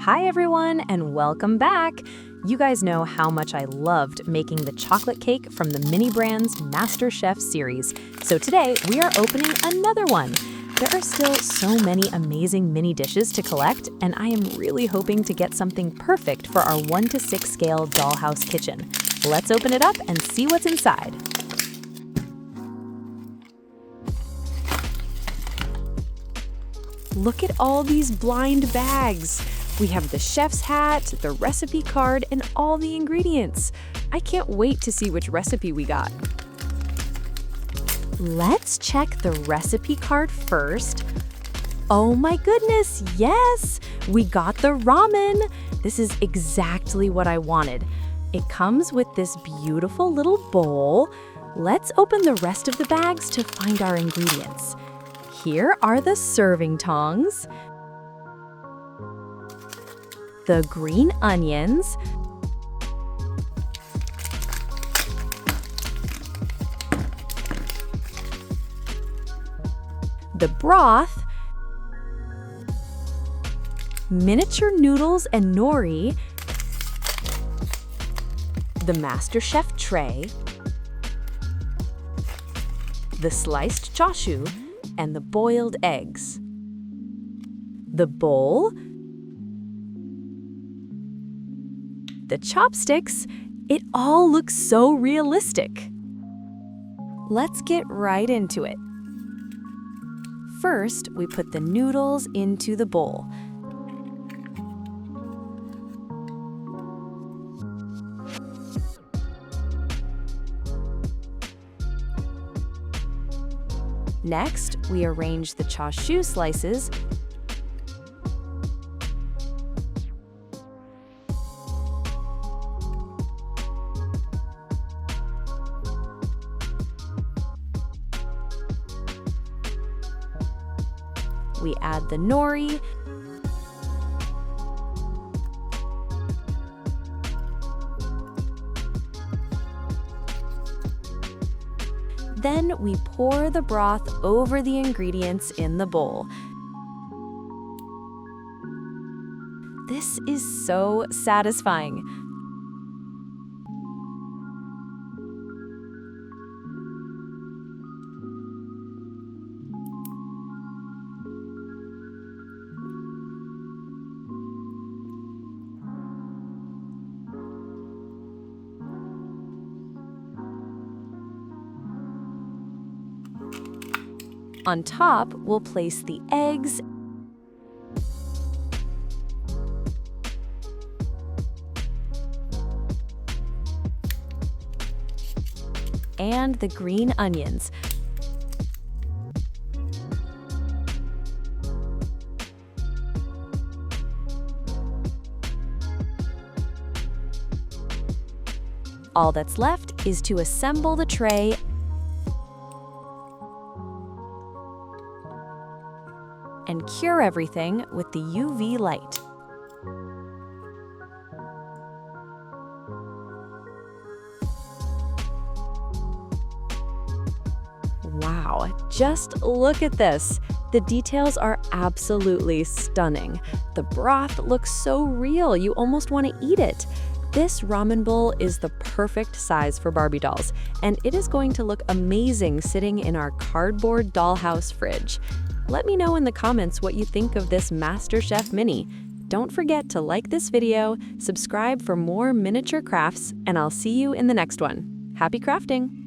Hi everyone, and welcome back! You guys know how much I loved making the chocolate cake from the Mini Brands MasterChef series. So today, we are opening another one. There are still so many amazing mini dishes to collect, and I am really hoping to get something perfect for our 1 to 6 scale dollhouse kitchen. Let's open it up and see what's inside. Look at all these blind bags. We have the chef's hat, the recipe card, and all the ingredients. I can't wait to see which recipe we got. Let's check the recipe card first. Oh my goodness, yes! We got the ramen! This is exactly what I wanted. It comes with this beautiful little bowl. Let's open the rest of the bags to find our ingredients. Here are the serving tongs, the green onions, the broth, miniature noodles and nori, the MasterChef tray, the sliced chashu, and the boiled eggs. The bowl, the chopsticks, it all looks so realistic. Let's get right into it. First, we put the noodles into the bowl. Next, we arrange the chashu slices we add the nori, then we pour the broth over the ingredients in the bowl. This is so satisfying. On top, we'll place the eggs and the green onions. All that's left is to assemble the tray and cure everything with the UV light. Wow, just look at this. The details are absolutely stunning. The broth looks so real, you almost want to eat it. This ramen bowl is the perfect size for Barbie dolls, and it is going to look amazing sitting in our cardboard dollhouse fridge. Let me know in the comments what you think of this MasterChef Mini. Don't forget to like this video, subscribe for more miniature crafts, and I'll see you in the next one. Happy crafting!